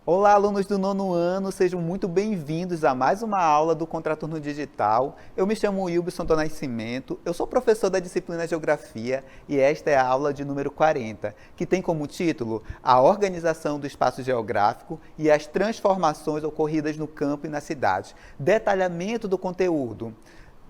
Olá, alunos do nono ano, sejam muito bem-vindos a mais uma aula do Contraturno Digital. Eu me chamo Wilson do Nascimento, eu sou professor da disciplina Geografia e esta é a aula de número 40, que tem como título A Organização do Espaço Geográfico e as Transformações Ocorridas no Campo e na Cidade. Detalhamento do conteúdo.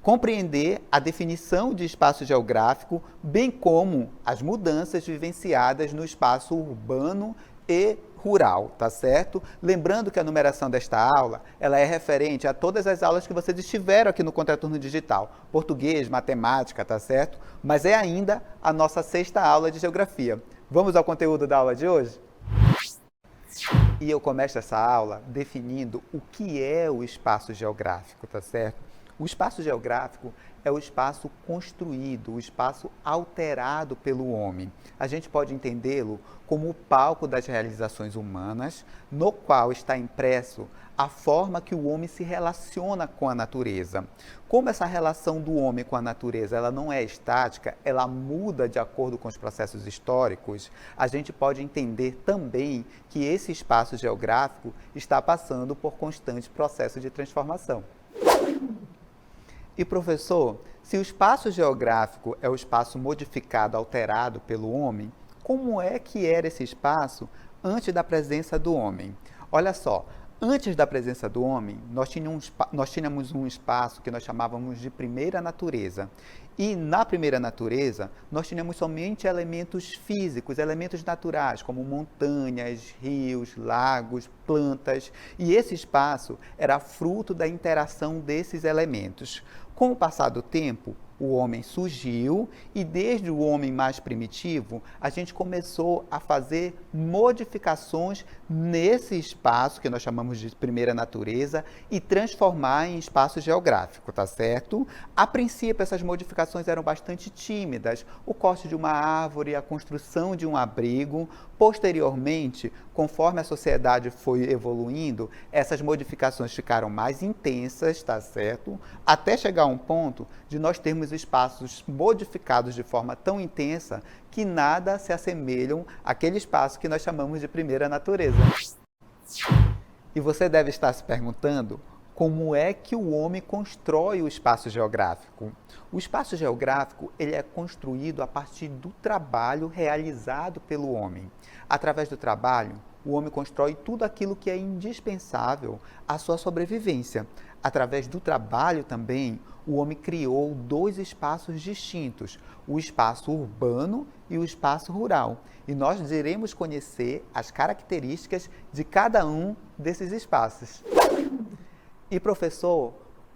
Compreender a definição de espaço geográfico, bem como as mudanças vivenciadas no espaço urbano e rural, tá certo? Lembrando que a numeração desta aula, ela é referente a todas as aulas que vocês estiveram aqui no Contraturno Digital, português, matemática, tá certo? Mas é ainda a nossa sexta aula de geografia. Vamos ao conteúdo da aula de hoje? E eu começo essa aula definindo o que é o espaço geográfico, tá certo? O espaço geográfico é o espaço construído, o espaço alterado pelo homem. A gente pode entendê-lo como o palco das realizações humanas, no qual está impresso a forma que o homem se relaciona com a natureza. Como essa relação do homem com a natureza ela não é estática, ela muda de acordo com os processos históricos, a gente pode entender também que esse espaço geográfico está passando por constante processo de transformação. E professor, se o espaço geográfico é o espaço modificado, alterado pelo homem, como é que era esse espaço antes da presença do homem? Olha só, antes da presença do homem, nós tínhamos um espaço que nós chamávamos de primeira natureza. E na primeira natureza, nós tínhamos somente elementos físicos, elementos naturais, como montanhas, rios, lagos, plantas. E esse espaço era fruto da interação desses elementos. Com o passar do tempo, o homem surgiu e desde o homem mais primitivo, a gente começou a fazer modificações nesse espaço que nós chamamos de primeira natureza e transformar em espaço geográfico, tá certo? A princípio, essas modificações eram bastante tímidas, o corte de uma árvore, a construção de um abrigo. Posteriormente, conforme a sociedade foi evoluindo, essas modificações ficaram mais intensas, tá certo? Até chegar a um ponto de nós termos espaços modificados de forma tão intensa que nada se assemelham àquele espaço que nós chamamos de primeira natureza. E você deve estar se perguntando como é que o homem constrói o espaço geográfico. O espaço geográfico ele é construído a partir do trabalho realizado pelo homem. Através do trabalho, o homem constrói tudo aquilo que é indispensável à sua sobrevivência. Através do trabalho também, o homem criou dois espaços distintos, o espaço urbano e o espaço rural. E nós iremos conhecer as características de cada um desses espaços. E professor,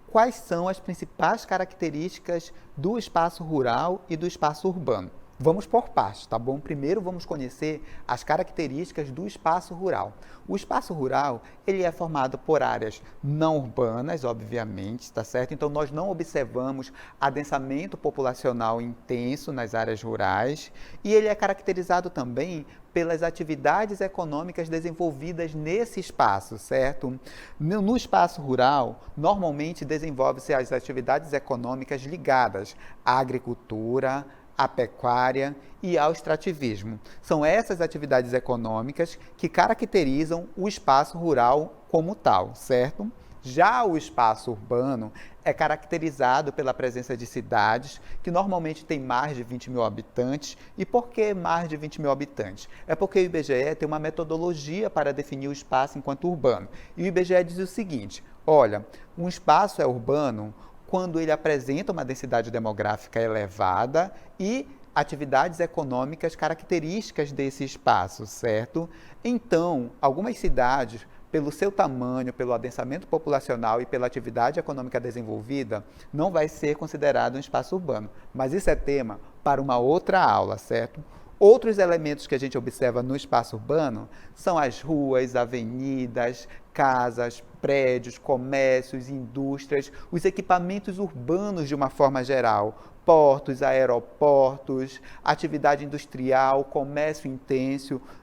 quais são as principais características do espaço rural e do espaço urbano? Vamos por partes, tá bom? Primeiro vamos conhecer as características do espaço rural. O espaço rural, ele é formado por áreas não urbanas, obviamente, tá certo? Então nós não observamos adensamento populacional intenso nas áreas rurais e ele é caracterizado também pelas atividades econômicas desenvolvidas nesse espaço, certo? No espaço rural, normalmente desenvolve-se as atividades econômicas ligadas à agricultura, à pecuária e ao extrativismo. São essas atividades econômicas que caracterizam o espaço rural como tal, certo? Já o espaço urbano é caracterizado pela presença de cidades que normalmente têm mais de 20 mil habitantes. E por que mais de 20 mil habitantes? É porque o IBGE tem uma metodologia para definir o espaço enquanto urbano. E o IBGE diz o seguinte, olha, um espaço é urbano quando ele apresenta uma densidade demográfica elevada e atividades econômicas características desse espaço, certo? Então, algumas cidades, pelo seu tamanho, pelo adensamento populacional e pela atividade econômica desenvolvida, não vai ser considerado um espaço urbano. Mas isso é tema para uma outra aula, certo? Outros elementos que a gente observa no espaço urbano são as ruas, avenidas, casas, prédios, comércios, indústrias, os equipamentos urbanos de uma forma geral, portos, aeroportos, atividade industrial, comércio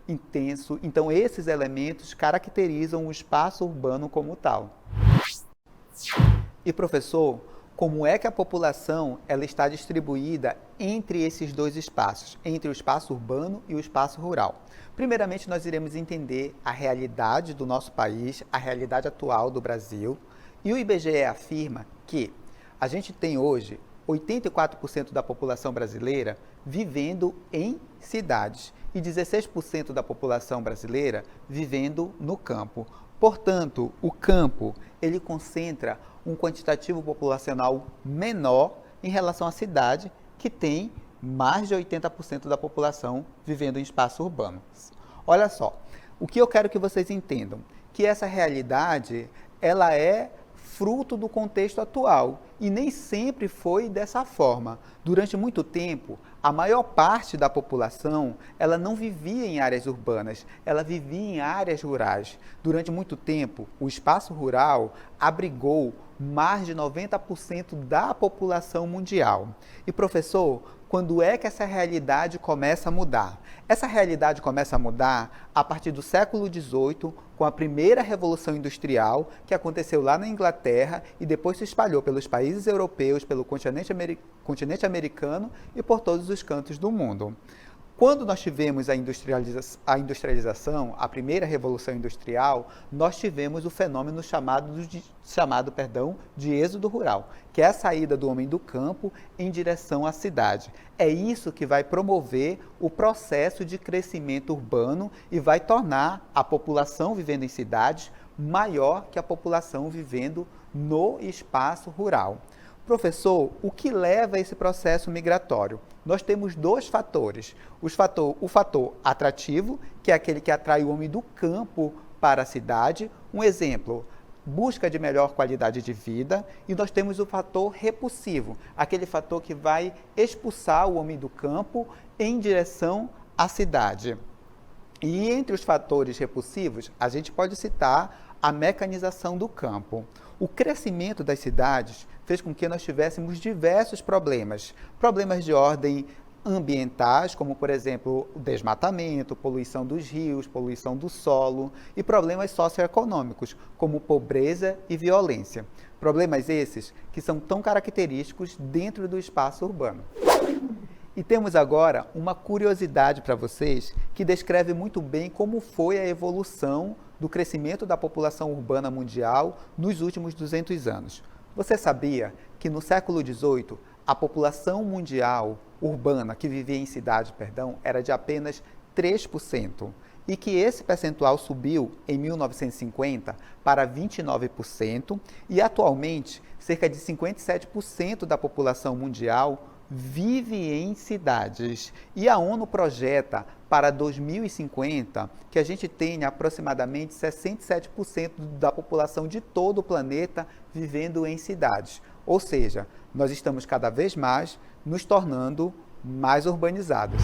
intenso. Então, esses elementos caracterizam o espaço urbano como tal. E professor, Como é que a população ela está distribuída entre esses dois espaços, entre o espaço urbano e o espaço rural? Primeiramente, nós iremos entender a realidade do nosso país, a realidade atual do Brasil, e o IBGE afirma que a gente tem hoje 84% da população brasileira vivendo em cidades e 16% da população brasileira vivendo no campo. Portanto, o campo, ele concentra um quantitativo populacional menor em relação à cidade, que tem mais de 80% da população vivendo em espaço urbano. Olha só, o que eu quero que vocês entendam, que essa realidade, ela é fruto do contexto atual e nem sempre foi dessa forma. Durante muito tempo, a maior parte da população, ela não vivia em áreas urbanas, ela vivia em áreas rurais. Durante muito tempo, o espaço rural abrigou mais de 90% da população mundial. E professor, quando é que essa realidade começa a mudar? Essa realidade começa a mudar a partir do século XVIII, com a primeira Revolução Industrial, que aconteceu lá na Inglaterra e depois se espalhou pelos países europeus, pelo continente americano e por todos os cantos do mundo. Quando nós tivemos a industrialização, a primeira Revolução Industrial, nós tivemos o fenômeno chamado de êxodo rural, que é a saída do homem do campo em direção à cidade. É isso que vai promover o processo de crescimento urbano e vai tornar a população vivendo em cidades maior que a população vivendo no espaço rural. Professor, o que leva a esse processo migratório? Nós temos dois fatores. O fator atrativo, que é aquele que atrai o homem do campo para a cidade. Um exemplo, busca de melhor qualidade de vida. E nós temos o fator repulsivo, aquele fator que vai expulsar o homem do campo em direção à cidade. E entre os fatores repulsivos, a gente pode citar a mecanização do campo. O crescimento das cidades fez com que nós tivéssemos diversos problemas. Problemas de ordem ambientais, como, por exemplo, o desmatamento, poluição dos rios, poluição do solo, e problemas socioeconômicos, como pobreza e violência. Problemas esses que são tão característicos dentro do espaço urbano. E temos agora uma curiosidade para vocês que descreve muito bem como foi a evolução do crescimento da população urbana mundial nos últimos 200 anos. Você sabia que no século XVIII a população mundial urbana que vivia em cidade, era de apenas 3% e que esse percentual subiu em 1950 para 29% e atualmente cerca de 57% da população mundial vive em cidades. E a ONU projeta para 2050 que a gente tenha aproximadamente 67% da população de todo o planeta vivendo em cidades. Ou seja, nós estamos cada vez mais nos tornando mais urbanizados.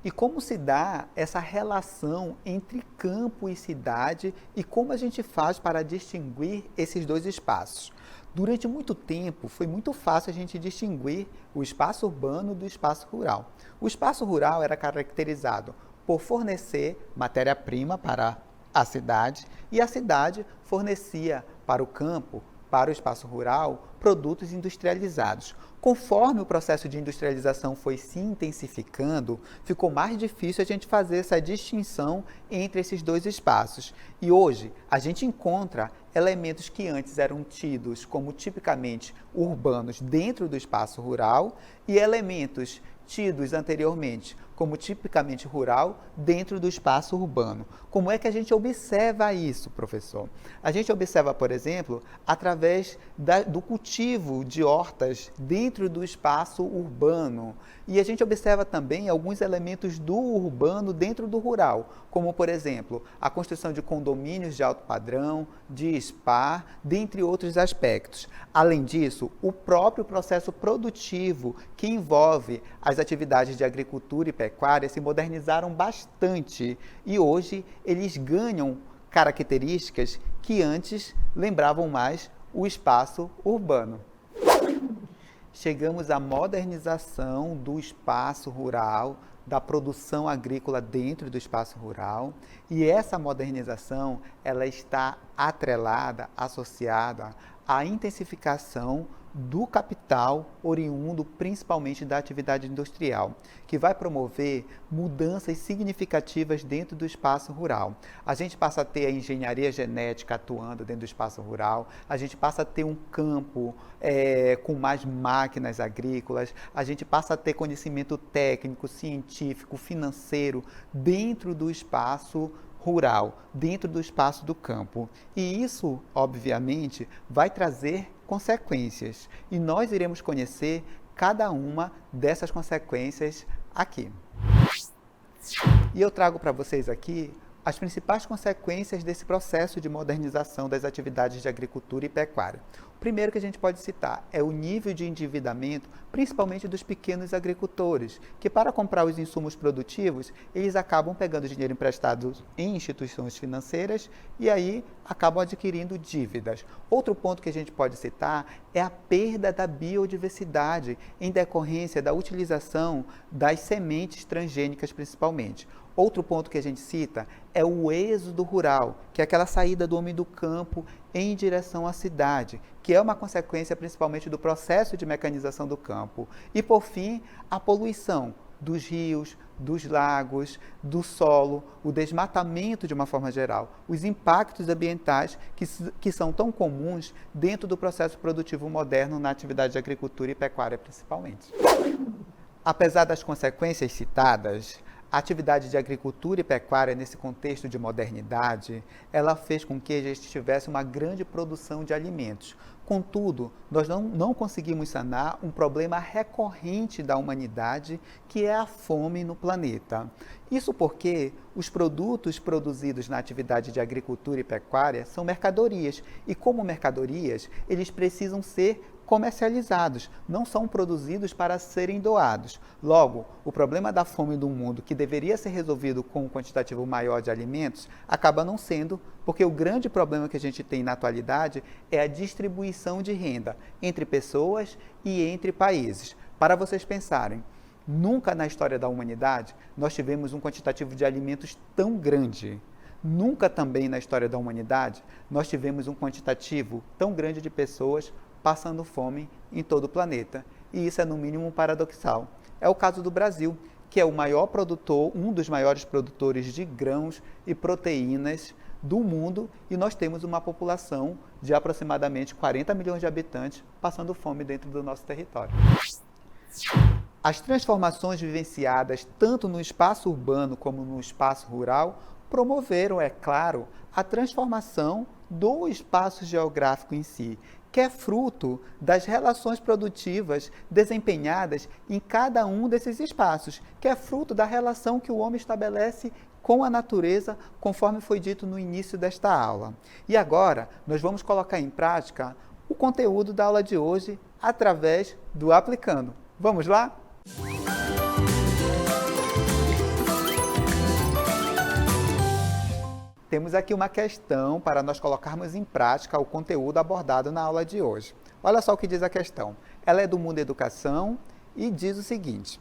E como se dá essa relação entre campo e cidade e como a gente faz para distinguir esses dois espaços? Durante muito tempo, foi muito fácil a gente distinguir o espaço urbano do espaço rural. O espaço rural era caracterizado por fornecer matéria-prima para a cidade e a cidade fornecia para o campo, para o espaço rural, produtos industrializados. Conforme o processo de industrialização foi se intensificando, ficou mais difícil a gente fazer essa distinção entre esses dois espaços. E hoje a gente encontra elementos que antes eram tidos como tipicamente urbanos dentro do espaço rural e elementos tidos anteriormente como tipicamente rural dentro do espaço urbano. Como é que a gente observa isso, professor? A gente observa, por exemplo, através do cultivo de hortas dentro do espaço urbano. E a gente observa também alguns elementos do urbano dentro do rural, como, por exemplo, a construção de condomínios de alto padrão, de spa, dentre outros aspectos. Além disso, o próprio processo produtivo que envolve as atividades de agricultura e pecuária se modernizaram bastante e hoje eles ganham características que antes lembravam mais o espaço urbano. Chegamos à modernização do espaço rural, da produção agrícola dentro do espaço rural, e essa modernização ela está atrelada, associada a intensificação do capital oriundo principalmente da atividade industrial, que vai promover mudanças significativas dentro do espaço rural. A gente passa a ter a engenharia genética atuando dentro do espaço rural, a gente passa a ter um campo com mais máquinas agrícolas, a gente passa a ter conhecimento técnico, científico, financeiro dentro do espaço rural, dentro do espaço do campo. E isso, obviamente, vai trazer consequências. E nós iremos conhecer cada uma dessas consequências aqui. E eu trago para vocês aqui as principais consequências desse processo de modernização das atividades de agricultura e pecuária. O primeiro que a gente pode citar é o nível de endividamento, principalmente dos pequenos agricultores, que para comprar os insumos produtivos, eles acabam pegando dinheiro emprestado em instituições financeiras e aí acabam adquirindo dívidas. Outro ponto que a gente pode citar é a perda da biodiversidade em decorrência da utilização das sementes transgênicas principalmente. Outro ponto que a gente cita é o êxodo rural, que é aquela saída do homem do campo em direção à cidade, que é uma consequência principalmente do processo de mecanização do campo. E, por fim, a poluição dos rios, dos lagos, do solo, o desmatamento de uma forma geral, os impactos ambientais que são tão comuns dentro do processo produtivo moderno na atividade de agricultura e pecuária principalmente. Apesar das consequências citadas, a atividade de agricultura e pecuária, nesse contexto de modernidade, ela fez com que a gente tivesse uma grande produção de alimentos. Contudo, nós não conseguimos sanar um problema recorrente da humanidade, que é a fome no planeta. Isso porque os produtos produzidos na atividade de agricultura e pecuária são mercadorias, e como mercadorias, eles precisam ser comercializados, não são produzidos para serem doados. Logo, o problema da fome do mundo, que deveria ser resolvido com um quantitativo maior de alimentos, acaba não sendo, porque o grande problema que a gente tem na atualidade é a distribuição de renda entre pessoas e entre países. Para vocês pensarem, nunca na história da humanidade nós tivemos um quantitativo de alimentos tão grande. Nunca também na história da humanidade nós tivemos um quantitativo tão grande de pessoas passando fome em todo o planeta. E isso é, no mínimo, paradoxal. É o caso do Brasil, que é o maior produtor, um dos maiores produtores de grãos e proteínas do mundo, e nós temos uma população de aproximadamente 40 milhões de habitantes passando fome dentro do nosso território. As transformações vivenciadas tanto no espaço urbano como no espaço rural promoveram, é claro, a transformação do espaço geográfico em si, que é fruto das relações produtivas desempenhadas em cada um desses espaços, que é fruto da relação que o homem estabelece com a natureza, conforme foi dito no início desta aula. E agora, nós vamos colocar em prática o conteúdo da aula de hoje através do Aplicando. Vamos lá? Temos aqui uma questão para nós colocarmos em prática o conteúdo abordado na aula de hoje. Olha só o que diz a questão. Ela é do Mundo Educação e diz o seguinte: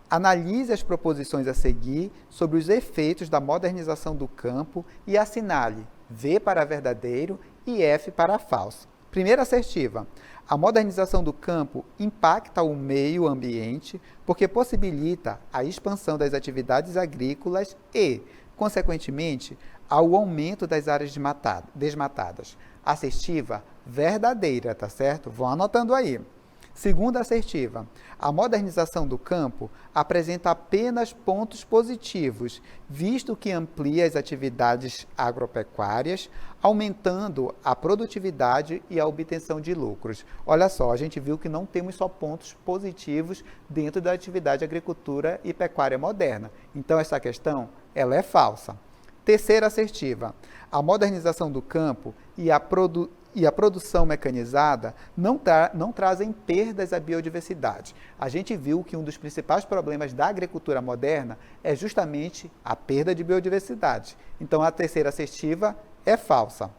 analise as proposições a seguir sobre os efeitos da modernização do campo e assinale V para verdadeiro e F para falso. Primeira assertiva: a modernização do campo impacta o meio ambiente porque possibilita a expansão das atividades agrícolas e, consequentemente, ao aumento das áreas desmatadas. Assertiva verdadeira, tá certo? Vão anotando aí. Segunda assertiva: a modernização do campo apresenta apenas pontos positivos, visto que amplia as atividades agropecuárias, aumentando a produtividade e a obtenção de lucros. Olha só, a gente viu que não temos só pontos positivos dentro da atividade agricultura e pecuária moderna. Então, essa questão, ela é falsa. Terceira assertiva: a modernização do campo e a produção mecanizada não trazem perdas à biodiversidade. A gente viu que um dos principais problemas da agricultura moderna é justamente a perda de biodiversidade. Então, a terceira assertiva é falsa.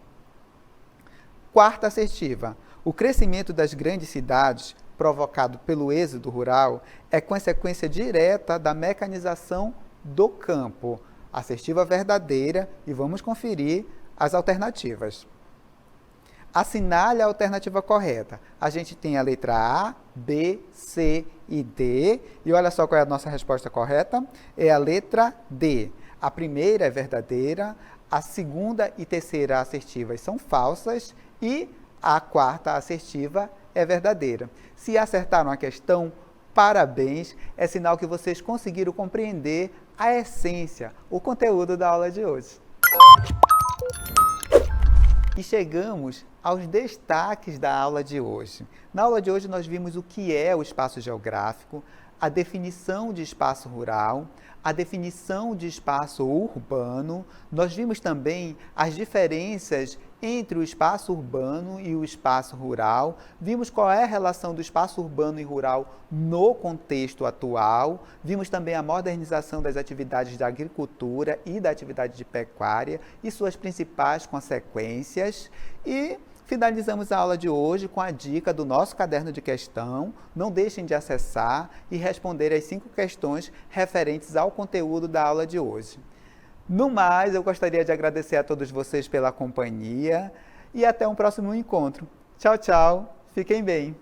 Quarta assertiva: o crescimento das grandes cidades, provocado pelo êxodo rural, é consequência direta da mecanização do campo. Assertiva verdadeira, e vamos conferir as alternativas. Assinale a alternativa correta. A gente tem a letra A, B, C e D. E olha só qual é a nossa resposta correta. É a letra D. A primeira é verdadeira, a segunda e terceira assertivas são falsas e a quarta assertiva é verdadeira. Se acertaram a questão, parabéns, é sinal que vocês conseguiram compreender a essência, o conteúdo da aula de hoje. E chegamos aos destaques da aula de hoje. Na aula de hoje nós vimos o que é o espaço geográfico, a definição de espaço rural, a definição de espaço urbano. Nós vimos também as diferenças entre o espaço urbano e o espaço rural. Vimos qual é a relação do espaço urbano e rural no contexto atual. Vimos também a modernização das atividades da agricultura e da atividade de pecuária e suas principais consequências. E finalizamos a aula de hoje com a dica do nosso caderno de questão. Não deixem de acessar e responder as 5 questões referentes ao conteúdo da aula de hoje. No mais, eu gostaria de agradecer a todos vocês pela companhia e até um próximo encontro. Tchau, tchau. Fiquem bem.